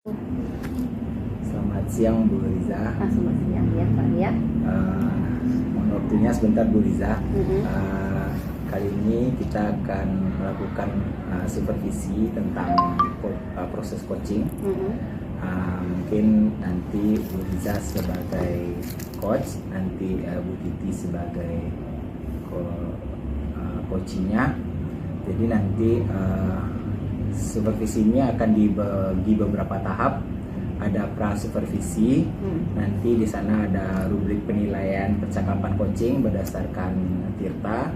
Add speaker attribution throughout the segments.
Speaker 1: Selamat siang Bu Riza.
Speaker 2: Selamat siang ya Pak ya.
Speaker 1: Mohon waktunya sebentar Bu Riza.
Speaker 2: Mhm.
Speaker 1: Kali ini kita akan melakukan supervisi tentang proses coaching. Mungkin nanti Bu Riza sebagai coach, nanti Bu Titi sebagai coachingnya. Jadi nanti supervisi ini akan dibagi beberapa tahap. Ada pra supervisi, nanti di sana ada rubrik penilaian percakapan coaching berdasarkan Tirta.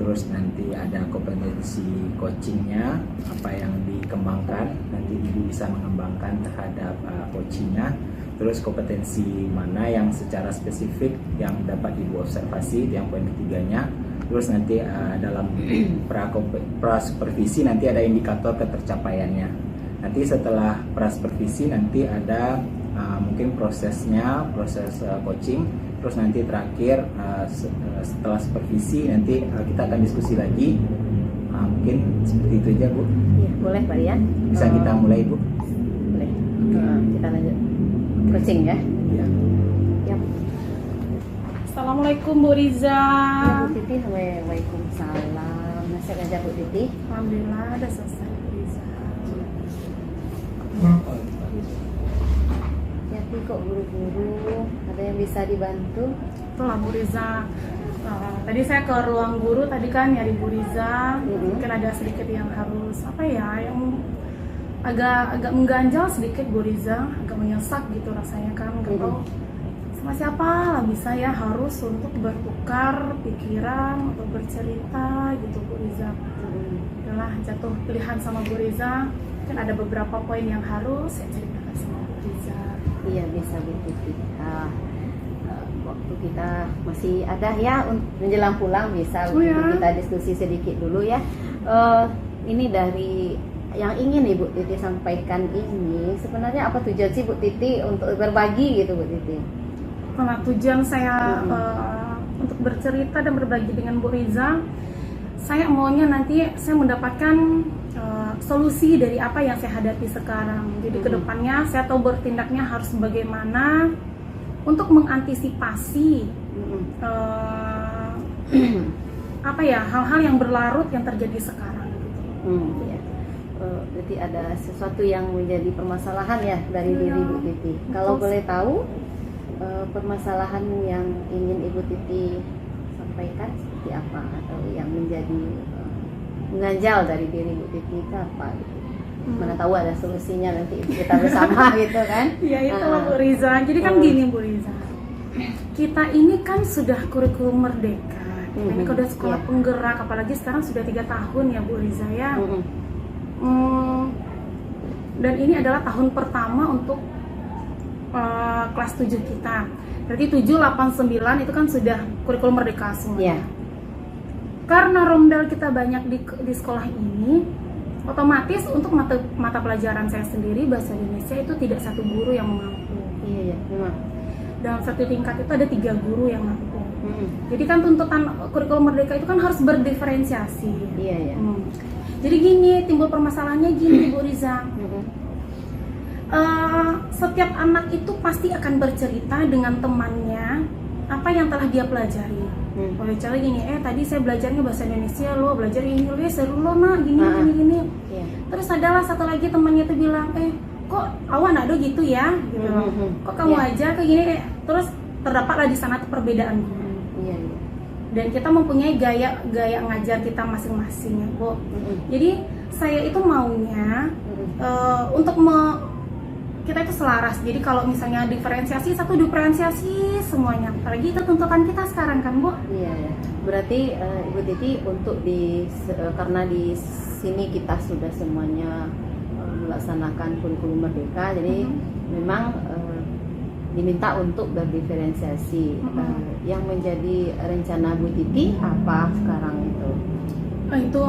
Speaker 1: Terus nanti ada kompetensi coachingnya, apa yang dikembangkan, nanti Ibu bisa mengembangkan terhadap coachingnya. Terus kompetensi mana yang secara spesifik yang dapat Ibu observasi, itu yang poin ketiganya. Terus nanti dalam pra supervisi nanti ada indikator ketercapaiannya. Nanti setelah pra supervisi nanti ada mungkin proses coaching. Terus nanti terakhir setelah supervisi nanti kita akan diskusi lagi. Mungkin seperti itu aja Bu.
Speaker 2: Iya, boleh Pak ya.
Speaker 1: Bisa kita mulai Bu?
Speaker 2: Boleh. Kita lanjut coaching ya.
Speaker 1: Iya.
Speaker 2: Yap.
Speaker 3: Assalamualaikum Bu Riza.
Speaker 2: Bu Titi, waalaikumsalam. Masih ngajar Bu Titi?
Speaker 3: Alhamdulillah udah selesai Bu Riza.
Speaker 2: Tapi kok buru-buru? Ada yang bisa dibantu?
Speaker 3: Itulah Bu Riza. Tadi saya ke ruang guru tadi kan nyari Bu Riza. Mungkin ada sedikit yang harus yang agak mengganjal sedikit Bu Riza, agak menyesak gitu rasanya kan. Gak tahu sama siapa lah bisa ya, harus untuk bertukar pikiran atau bercerita gitu Bu Riza. Itulah jatuh pilihan sama Bu Riza. Kan ada beberapa poin yang harus saya ceritakan sama Bu Riza.
Speaker 2: Iya, bisa Bu Titi. Waktu kita masih ada ya, menjelang pulang bisa kita diskusi sedikit dulu ya. Ini dari yang ingin Ibu Titi sampaikan ini, sebenarnya apa tujuan sih Bu Titi untuk berbagi gitu Bu Titi?
Speaker 3: Nah, tujuan saya untuk bercerita dan berbagi dengan Bu Riza, saya maunya nanti saya mendapatkan solusi dari apa yang saya hadapi sekarang. Jadi kedepannya saya tahu bertindaknya harus bagaimana untuk mengantisipasi hal-hal yang berlarut yang terjadi sekarang.
Speaker 2: Ya. Berarti ada sesuatu yang menjadi permasalahan ya dari diri Bu Titi. Kalau boleh tahu permasalahan yang ingin Ibu Titi sampaikan seperti apa, atau yang menjadi mengganjal dari diri Bu Titi itu apa gitu. Mana tahu ada solusinya nanti kita bersama gitu kan.
Speaker 3: Ya itulah Bu Riza. Jadi kan gini Bu Riza, kita ini kan sudah kurikulum merdeka. Ini kan udah sekolah penggerak, apalagi sekarang sudah 3 tahun ya Bu Riza ya. Dan ini adalah tahun pertama untuk kelas 7 kita. Berarti 7, 8, 9 itu kan sudah kurikulum merdeka semua. Karena rondal kita banyak di sekolah ini, otomatis untuk mata pelajaran saya sendiri bahasa Indonesia itu tidak satu guru yang mampu.
Speaker 2: Iya, memang.
Speaker 3: Dalam satu tingkat itu ada 3 guru yang mampu. Jadi kan tuntutan kurikulum merdeka itu kan harus berdiferensiasi.
Speaker 2: Iya.
Speaker 3: Jadi gini, timbul permasalahannya gini Bu Riza. Setiap anak itu pasti akan bercerita dengan temannya apa yang telah dia pelajari. Cara gini, tadi saya belajarnya bahasa Indonesia, lo belajar ini, lo seru lo nak, gini. Terus adalah satu lagi temannya itu bilang, kok awan ada gitu ya, gitu. Kok kamu aja kayak gini, terus terdapatlah di sana tuh perbedaan guru. Dan kita mempunyai gaya ngajar kita masing-masing ya, Bu. Jadi saya itu maunya untuk kita itu selaras. Jadi kalau misalnya diferensiasi semuanya. Apalagi itu tuntutan kita sekarang kan, Bu.
Speaker 2: Iya. Berarti Ibu Titi untuk karena di sini kita sudah semuanya melaksanakan kurikulum merdeka, jadi memang diminta untuk berdiferensiasi. Yang menjadi rencana Bu Titi apa sekarang itu?
Speaker 3: Itu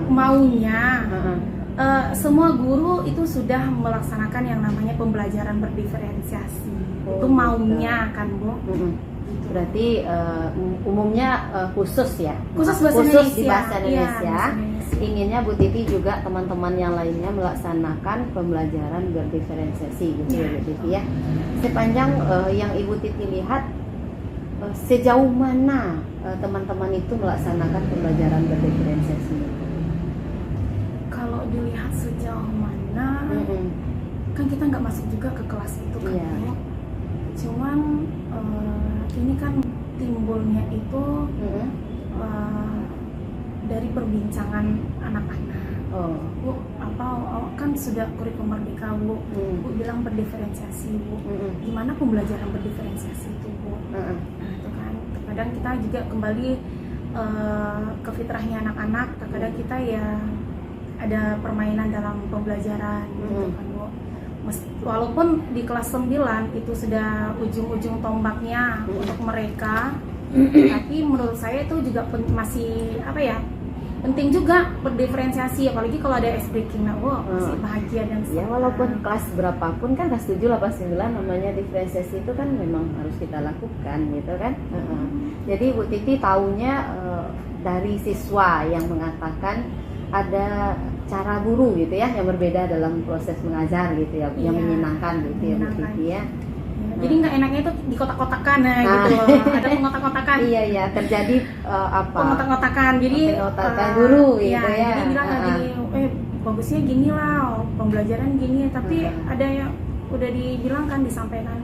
Speaker 3: maunya. Semua guru itu sudah melaksanakan yang namanya pembelajaran berdiferensiasi. Itu maunya kan Bu.
Speaker 2: Berarti umumnya khusus ya?
Speaker 3: Khusus
Speaker 2: di bahasa Indonesia. inginnya Bu Titi juga teman-teman yang lainnya melaksanakan pembelajaran berdiferensiasi gitu ya Bu Titi ya. Sepanjang yang Ibu Titi lihat, sejauh mana teman-teman itu melaksanakan pembelajaran berdiferensiasi?
Speaker 3: Kalau dilihat sejauh mana, kan kita nggak masuk juga ke kelas itu kan, Bu. Cuman ini kan timbulnya itu dari perbincangan anak-anak. Bu, kan sudah kurikulum merdeka, Bu. Bu bilang berdiferensiasi, Bu. Gimana pembelajaran berdiferensiasi itu, Bu? Nah, itu kan terkadang kita juga kembali ke fitrahnya anak-anak. Terkadang kita ya ada permainan dalam pembelajaran gitu kan, Bu. Walaupun di kelas 9 itu sudah ujung-ujung tombaknya untuk mereka, tapi menurut saya itu juga masih penting juga berdiferensiasi, apalagi kalau ada ice breaking. Nah, masih bahagia dan
Speaker 2: ya, walaupun kelas berapapun kan, kelas 7, 8, 9 namanya diferensiasi itu kan memang harus kita lakukan gitu kan. Jadi Bu Titi taunya dari siswa yang mengatakan ada cara guru gitu ya yang berbeda dalam proses mengajar gitu ya, yang menyenangkan gitu ya Bu Titi ya.
Speaker 3: Jadi nggak enaknya itu di kotak-kotakan gitu loh. Ada pengotak-kotakan.
Speaker 2: Iya, terjadi
Speaker 3: pengotak-kotakan. Jadi
Speaker 2: pengotakan guru gitu ya.
Speaker 3: Jadi bilang gini, bagusnya gini lah, pembelajaran gini, tapi ada yang udah dibilang kan, disampaikan.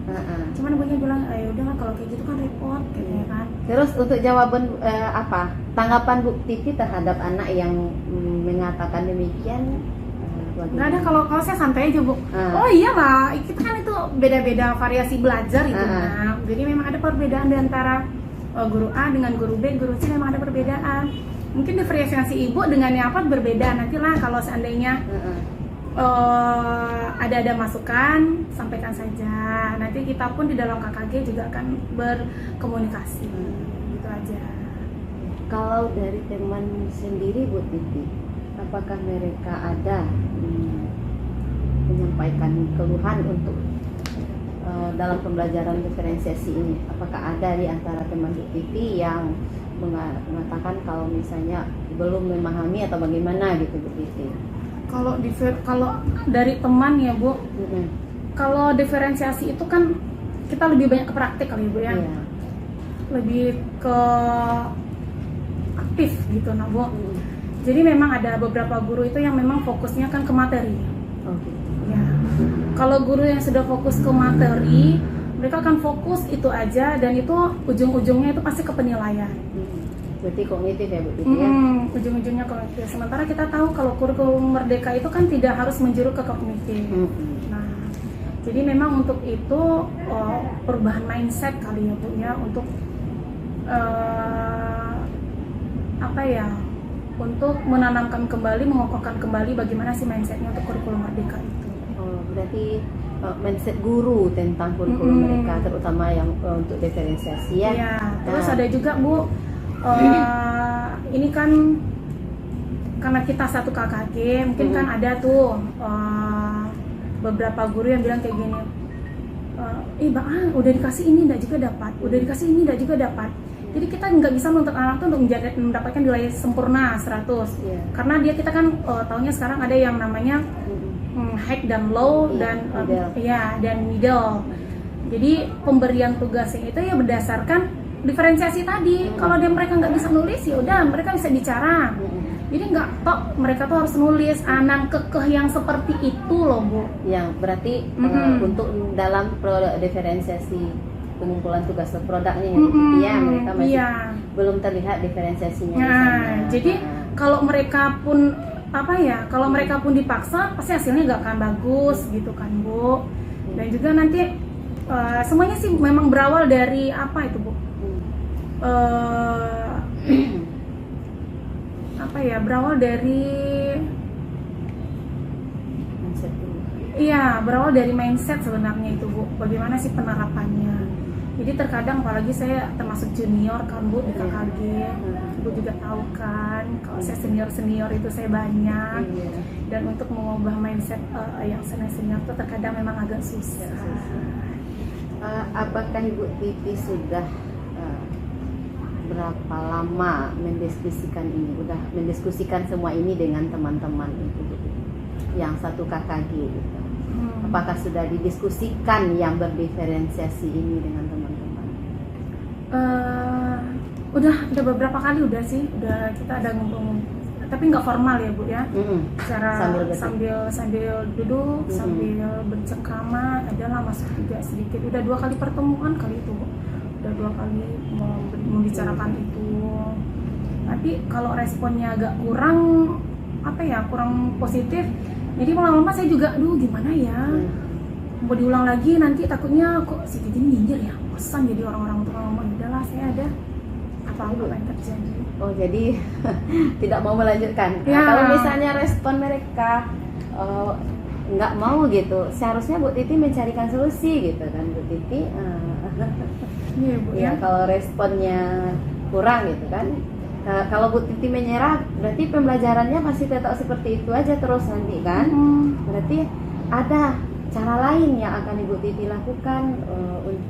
Speaker 3: Cuman ibunya bilang, ya udahlah kalau kayak gitu kan repot gitu ya kan.
Speaker 2: Terus untuk jawaban tanggapan Bu Titi terhadap anak yang mengatakan demikian?
Speaker 3: Nggak ada, kalau saya santai aja, Bu. Oh iyalah, kita kan itu beda-beda variasi belajar itu. Nah, jadi memang ada perbedaan di antara guru A dengan guru B, guru C, memang ada perbedaan. Mungkin diferensiasi ibu dengan yang apa berbeda. Nantilah kalau seandainya ada masukan, sampaikan saja. Nanti kita pun di dalam KKG juga akan berkomunikasi. Gitu aja.
Speaker 2: Kalau dari teman sendiri Bu Titi, apakah mereka ada menyampaikan keluhan untuk dalam pembelajaran diferensiasi ini? Apakah ada di antara teman Bu Titi yang mengatakan kalau misalnya belum memahami atau bagaimana gitu Bu Titi?
Speaker 3: Kalau dari teman ya, Bu, kalau diferensiasi itu kan kita lebih banyak ke praktik kali, Bu ya. Lebih ke aktif gitu, nah, Bu. Jadi memang ada beberapa guru itu yang memang fokusnya kan ke materi. Ya. Kalau guru yang sudah fokus ke materi, mereka akan fokus itu aja, dan itu ujung-ujungnya itu pasti ke penilaian.
Speaker 2: Berarti kognitif ya Bu Titi ya?
Speaker 3: Ujung-ujungnya kognitif. Sementara kita tahu kalau kurikulum merdeka itu kan tidak harus menjuru ke kognitif. Nah, jadi memang untuk itu perubahan mindset kali ya Bu ya, untuk untuk menanamkan kembali, mengokohkan kembali bagaimana sih mindsetnya untuk kurikulum merdeka itu.
Speaker 2: Berarti mindset guru tentang kurikulum mereka, terutama yang untuk diferensiasi ya.
Speaker 3: Iya. Terus ada juga Bu, ini kan karena kita satu KKG, mungkin kan ada tuh beberapa guru yang bilang kayak gini, udah dikasih ini nggak juga dapat, udah dikasih ini nggak juga dapat. Jadi kita nggak bisa menuntut anak tuh untuk mendapatkan nilai sempurna 100. Karena kita kan taunya sekarang ada yang namanya high dan low, dan middle. Jadi pemberian tugasnya itu ya berdasarkan diferensiasi tadi. Kalau mereka nggak bisa nulis, ya udah mereka bisa bicara. Jadi nggak mereka tuh harus nulis. Anak kekeh yang seperti itu loh, Bu.
Speaker 2: Yang berarti untuk dalam diferensiasi pengumpulan tugas produknya ya, mereka masih belum terlihat diferensiasinya.
Speaker 3: Jadi kalau mereka pun kalau mereka pun dipaksa, pasti hasilnya nggak akan bagus gitu kan, Bu. Dan juga nanti semuanya sih memang berawal dari Bu? Berawal dari
Speaker 2: mindset dulu.
Speaker 3: Iya, berawal dari mindset sebenarnya itu, Bu. Bagaimana sih penerapannya? Jadi terkadang, apalagi saya termasuk junior kan, Bu, di KKG. Bu juga tahu kan, kalau saya senior itu saya banyak. Dan untuk mengubah mindset yang senior itu terkadang memang agak susah.
Speaker 2: Apakah Ibu Titi sudah berapa lama mendiskusikan ini? Udah mendiskusikan semua ini dengan teman-teman itu yang satu KKG gitu. Apakah sudah didiskusikan yang berdiferensiasi ini dengan teman-teman?
Speaker 3: Udah beberapa kali udah kita ada ngomong, tapi nggak formal ya Bu ya. Secara sambil duduk, sambil bercengkrama, adalah masuk juga sedikit. Udah 2 kali pertemuan kali itu Bu. Udah 2 kali membicarakan itu. Tapi kalau responnya agak kurang positif, jadi lama-lama saya juga gimana ya, mau diulang lagi nanti takutnya kok si Titi ini nyindir ya, bosan jadi orang-orang untuk ngomong. Udahlah, saya ada apa yang terjadi.
Speaker 2: Oh, jadi tidak mau melanjutkan.
Speaker 3: Ya.
Speaker 2: Kalau misalnya respon mereka nggak mau gitu, seharusnya Bu Titi mencarikan solusi gitu kan Bu Titi.
Speaker 3: Iya Bu
Speaker 2: Ya, kalau responnya kurang gitu kan. Kalau Bu Titi menyerah, berarti pembelajarannya masih tetap seperti itu aja terus nanti kan. Berarti ada cara lain yang akan Ibu Titi lakukan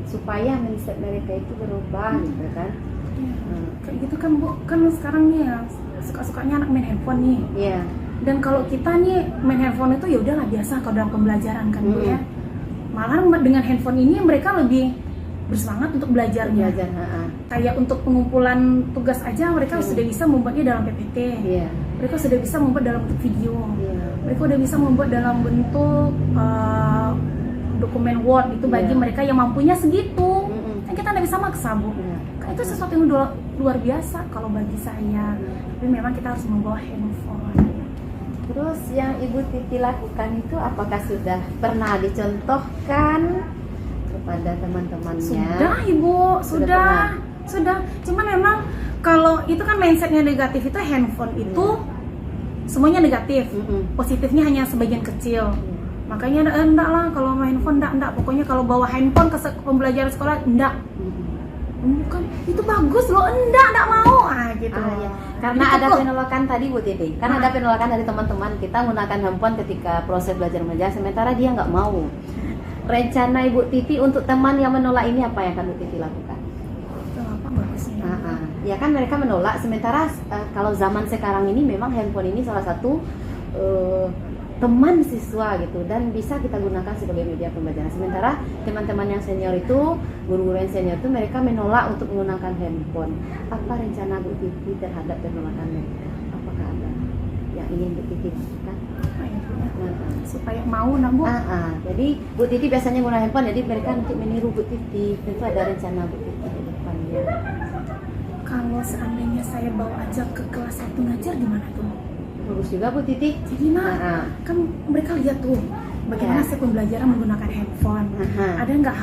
Speaker 2: supaya mindset mereka itu berubah gitu kan.
Speaker 3: Kayak gitu kan Bu, kan sekarang nih ya suka-sukanya anak main handphone nih.
Speaker 2: Iya.
Speaker 3: Dan kalau kita nih main handphone itu ya udahlah biasa kalau dalam pembelajaran kan Bu ya. Malah dengan handphone ini mereka lebih bersemangat untuk belajarnya. Kayak untuk pengumpulan tugas aja mereka sudah bisa membuatnya dalam PPT. Mereka sudah bisa membuat dalam bentuk video. Mereka sudah bisa membuat dalam bentuk dokumen Word itu bagi mereka yang mampunya segitu. Kan kita tidak bisa maksa Bu. Itu sesuatu yang luar biasa kalau bagi saya. Tapi memang kita harus membawa handphone.
Speaker 2: Terus yang Ibu Titi lakukan itu apakah sudah pernah dicontohkan kepada teman-temannya?
Speaker 3: Sudah Ibu, sudah. Cuman memang kalau itu kan mindsetnya negatif, itu handphone itu semuanya negatif. Positifnya hanya sebagian kecil. Makanya enggak lah kalau main handphone, enggak. Pokoknya kalau bawa handphone ke pembelajaran sekolah, enggak. Bukan, itu bagus loh, enggak mau. Gitu.
Speaker 2: Ya. Karena ada penolakan tadi Bu Titi. Kan ada penolakan dari teman-teman kita menggunakan handphone ketika proses belajar mengajar, sementara dia nggak mau. Rencana Ibu Titi untuk teman yang menolak ini apa yang akan Bu Titi lakukan? Ya kan mereka menolak, sementara kalau zaman sekarang ini memang handphone ini salah satu teman siswa gitu dan bisa kita gunakan sebagai media pembelajaran. Sementara teman-teman yang senior itu, guru-guru yang senior itu mereka menolak untuk menggunakan handphone. Apa rencana Bu Titi terhadap penolakan mereka? Apakah ada yang ingin Bu Titi lakukan?
Speaker 3: Supaya mau Bu.
Speaker 2: Jadi Bu Titi biasanya menggunakan handphone, jadi mereka nanti meniru Bu Titi. Tentu ada rencana Bu Titi ke depannya.
Speaker 3: Kalau seandainya saya bawa aja ke kelas 1 ngajar gimana tuh?
Speaker 2: Bagus juga Bu Titi.
Speaker 3: Jadi kan mereka lihat tuh bagaimana saya pembelajaran menggunakan handphone. Ada nggak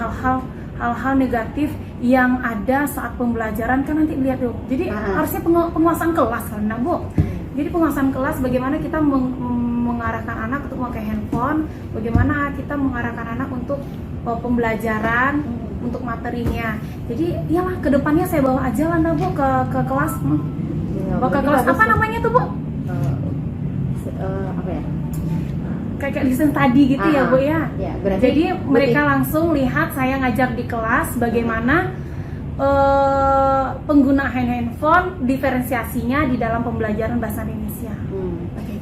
Speaker 3: hal-hal negatif yang ada saat pembelajaran, kan nanti lihat tuh. Jadi harusnya penguasaan kelas kan Bu. Jadi penguasaan kelas bagaimana kita mengarahkan anak untuk memakai handphone, bagaimana kita mengarahkan anak untuk pembelajaran, untuk materinya. Jadi iyalah kedepannya saya bawa aja lah Bu ke kelas. Bawa ke kelas apa namanya tuh Bu?
Speaker 2: Apa ya?
Speaker 3: Kayak listen tadi gitu ya Bu ya. Jadi mereka langsung lihat saya ngajar di kelas bagaimana penggunaan handphone, diferensiasinya di dalam pembelajaran bahasa Indonesia.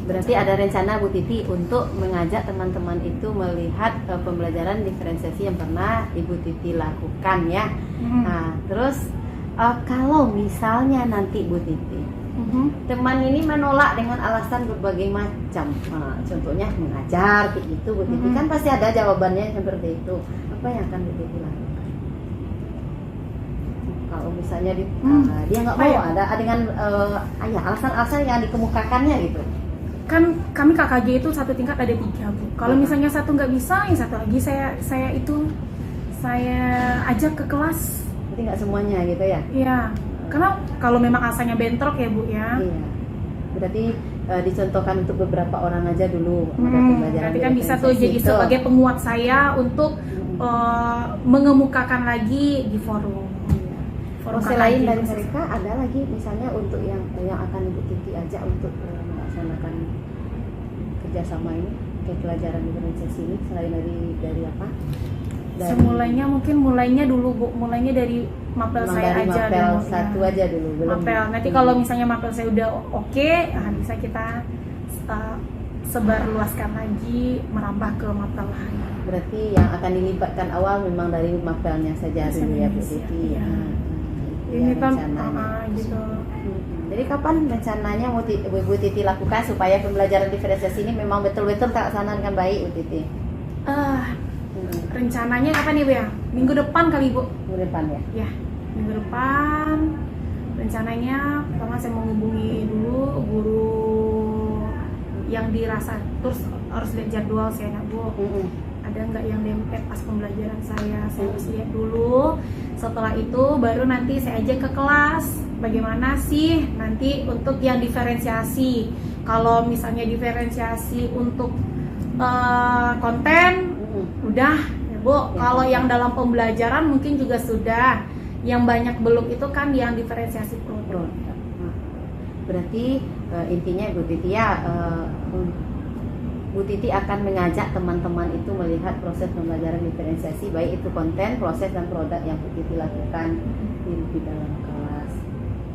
Speaker 2: Berarti ada rencana Bu Titi untuk mengajak teman-teman itu melihat pembelajaran diferensiasi yang pernah Ibu Titi lakukan ya. Terus kalau misalnya nanti Bu Titi teman ini menolak dengan alasan berbagai macam, contohnya mengajar kayak gitu Bu Titi, kan pasti ada jawabannya seperti itu. Apa yang akan Bu Titi lakukan? Kalau misalnya dia nggak mau, ada dengan alasan-alasan yang dikemukakannya gitu.
Speaker 3: Kan kami KKG itu satu tingkat ada 3 Bu. Kalau misalnya satu nggak bisa, yang satu lagi saya ajak ke kelas.
Speaker 2: Berarti nggak semuanya gitu ya?
Speaker 3: Iya. Karena kalau memang asalnya bentrok ya Bu ya.
Speaker 2: Iya. Berarti dicontohkan untuk beberapa orang aja dulu.
Speaker 3: Berarti kan bisa tuh jadi sebagai penguat saya untuk mengemukakan lagi di forum.
Speaker 2: Selain dari mereka ada lagi misalnya untuk yang akan Ibu Titi ajak untuk melaksanakan kerjasama ini, kayak pelajaran diferensiasi ini, selain dari apa?
Speaker 3: Semulanya mungkin mulainya dulu Bu, mulainya dari mapel
Speaker 2: Memang
Speaker 3: saya
Speaker 2: dari
Speaker 3: aja
Speaker 2: mapel
Speaker 3: dulu,
Speaker 2: satu
Speaker 3: ya.
Speaker 2: aja dulu, belum.
Speaker 3: Mapel. Nanti kalau misalnya mapel saya udah oke, bisa kita sebar luaskan lagi, merambah ke mapel lain.
Speaker 2: Berarti yang akan dilibatkan awal memang dari mapelnya saja dulu ya Bu Titi.
Speaker 3: Iya.
Speaker 2: Itu
Speaker 3: Ini
Speaker 2: ya
Speaker 3: kan
Speaker 2: rencananya.
Speaker 3: gitu.
Speaker 2: Jadi kapan rencananya Bu Titi lakukan supaya pembelajaran diferensiasi ini memang betul-betul terlaksana dengan baik Bu Titi?
Speaker 3: Rencananya kapan nih Bu ya? Minggu depan kali Bu.
Speaker 2: Minggu depan ya?
Speaker 3: Ya, minggu depan rencananya pertama saya menghubungi dulu guru yang dirasa, terus harus lihat jadwal saya nak Bu. Ada nggak yang dempet pas pembelajaran saya harus lihat dulu. Setelah itu baru nanti saya ajak ke kelas bagaimana sih nanti untuk yang diferensiasi. Kalau misalnya diferensiasi untuk konten udah ya Bu. Kalau yang dalam pembelajaran mungkin juga sudah. Yang banyak belum itu kan yang diferensiasi produk.
Speaker 2: Berarti intinya Bu Titi ya, Bu Titi akan mengajak teman-teman itu melihat proses pembelajaran diferensiasi, baik itu konten, proses dan produk yang Bu Titi lakukan di dalam kelas.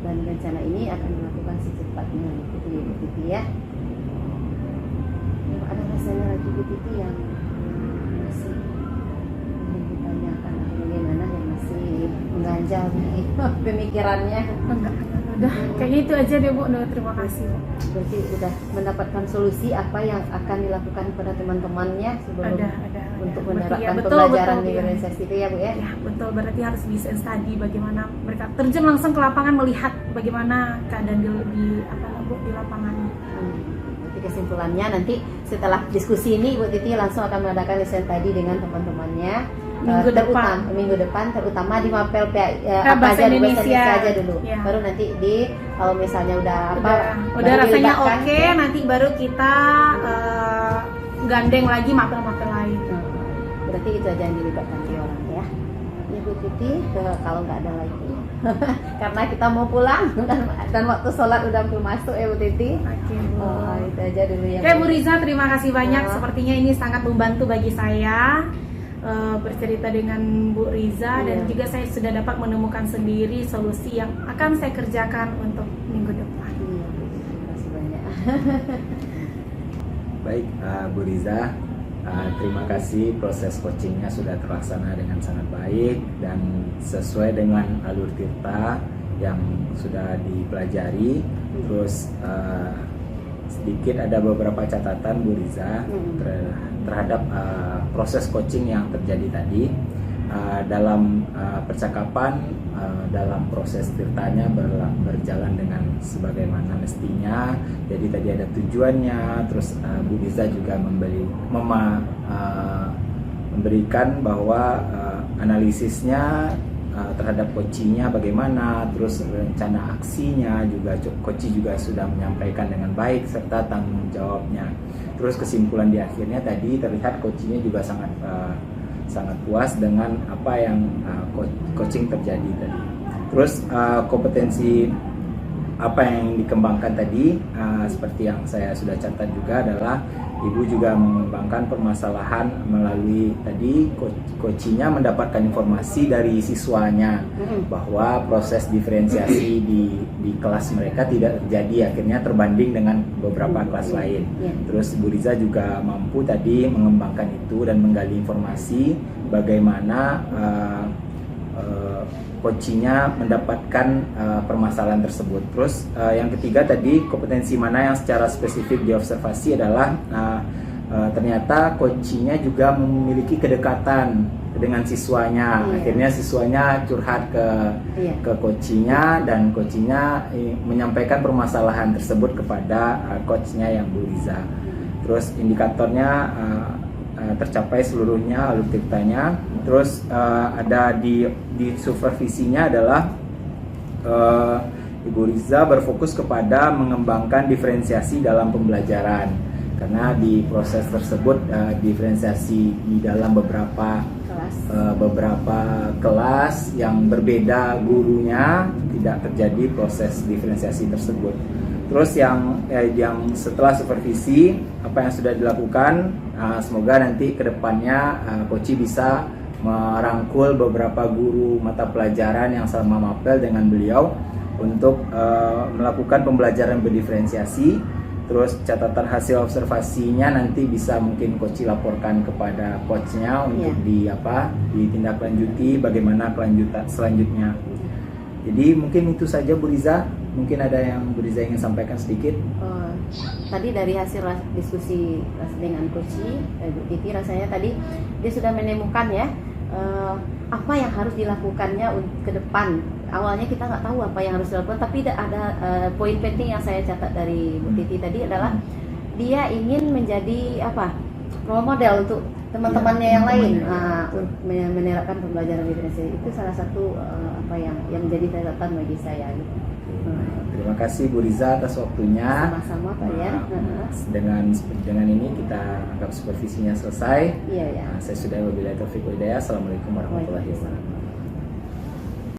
Speaker 2: Dan rencana ini akan dilakukan secepatnya Bu Titi ya. Ada rasanya lagi Bu Titi yang masih ingin ditanyakan atau bagaimana yang masih mengganjal di pemikirannya?
Speaker 3: Udah, kayaknya itu aja deh Bu. Terima kasih Bu.
Speaker 2: Berarti udah mendapatkan solusi apa yang akan dilakukan kepada teman-temannya sebelum
Speaker 3: Ada.
Speaker 2: untuk
Speaker 3: Berarti
Speaker 2: menerapkan
Speaker 3: ya,
Speaker 2: pembelajaran
Speaker 3: betul,
Speaker 2: diferensiasi itu ya Bu ya?
Speaker 3: Ya betul, berarti harus bisa study bagaimana mereka terjun langsung ke lapangan melihat bagaimana keadaan di Bu di lapangan.
Speaker 2: Berarti kesimpulannya nanti setelah diskusi ini Bu Titi langsung akan mengadakan lesson tadi dengan teman-temannya
Speaker 3: Minggu
Speaker 2: depan terutama di mapel
Speaker 3: bahasa
Speaker 2: Indonesia aja dulu.
Speaker 3: Ya.
Speaker 2: Baru nanti kalau misalnya udah
Speaker 3: udah rasanya oke, nanti baru kita gandeng lagi mapel-mapel lain.
Speaker 2: Berarti itu aja yang dilibatkan di orang ya. Ibu Titi kalau nggak ada lagi karena kita mau pulang dan waktu sholat udah belum masuk ya Bu Titi.
Speaker 3: Oke, Bu.
Speaker 2: Itu aja dulu ya.
Speaker 3: Oke Bu Riza, terima kasih banyak. Sepertinya ini sangat membantu bagi saya bercerita dengan Bu Riza dan juga saya sudah dapat menemukan sendiri solusi yang akan saya kerjakan untuk minggu depan.
Speaker 2: Terima kasih banyak.
Speaker 1: Baik, Bu Riza, terima kasih, proses coachingnya sudah terlaksana dengan sangat baik dan sesuai dengan alur tirta yang sudah dipelajari. Terus sedikit ada beberapa catatan Bu Riza terhadap proses coaching yang terjadi tadi. Dalam percakapan, dalam proses tirtanya berjalan dengan sebagaimana mestinya. Jadi tadi ada tujuannya, terus Bu Riza juga memberikan bahwa analisisnya terhadap coachingnya bagaimana, terus rencana aksinya juga coach juga sudah menyampaikan dengan baik serta tanggung jawabnya. Terus kesimpulan di akhirnya tadi terlihat coachingnya juga sangat puas dengan apa yang coaching terjadi tadi. Terus kompetensi apa yang dikembangkan tadi seperti yang saya sudah catat juga adalah Ibu juga mengembangkan permasalahan melalui tadi coachingnya mendapatkan informasi dari siswanya bahwa proses diferensiasi di kelas mereka tidak terjadi, akhirnya terbanding dengan beberapa kelas lain. Terus Bu Riza juga mampu tadi mengembangkan itu dan menggali informasi bagaimana coachingnya mendapatkan permasalahan tersebut. Terus yang ketiga tadi kompetensi mana yang secara spesifik diobservasi adalah ternyata coachingnya juga memiliki kedekatan dengan siswanya. Akhirnya siswanya curhat ke coachingnya dan coachingnya menyampaikan permasalahan tersebut kepada coachnya yang Bu Riza. Terus indikatornya tercapai seluruhnya alur tirtanya. Terus ada di supervisinya adalah Ibu Riza berfokus kepada mengembangkan diferensiasi dalam pembelajaran, karena di proses tersebut diferensiasi di dalam beberapa kelas yang berbeda gurunya tidak terjadi proses diferensiasi tersebut. Terus yang setelah supervisi apa yang sudah dilakukan, semoga nanti kedepannya coach bisa merangkul beberapa guru mata pelajaran yang sama mapel dengan beliau untuk melakukan pembelajaran berdiferensiasi. Terus catatan hasil observasinya nanti bisa mungkin coach laporkan kepada coachnya untuk ditindaklanjuti bagaimana kelanjutan selanjutnya. Jadi mungkin itu saja Bu Riza. Mungkin ada yang Bu Riza ingin sampaikan sedikit.
Speaker 2: Tadi dari hasil diskusi dengan Coach Bu Titi, rasanya tadi dia sudah menemukan ya apa yang harus dilakukannya ke depan. Awalnya kita nggak tahu apa yang harus dilakukan, tapi ada poin penting yang saya catat dari Bu Titi tadi adalah dia ingin menjadi role model untuk teman-temannya yang lain menerapkan pembelajaran diferensiasi. Itu salah satu yang menjadi catatan bagi saya gitu.
Speaker 1: Terima kasih Bu Riza atas waktunya.
Speaker 2: Sama-sama Pak ya.
Speaker 1: Dengan ini kita anggap supervisinya selesai.
Speaker 2: Iya ya.
Speaker 1: Saya sudah wabillahi taufiq wal hidayah. Assalamualaikum warahmatullahi wabarakatuh.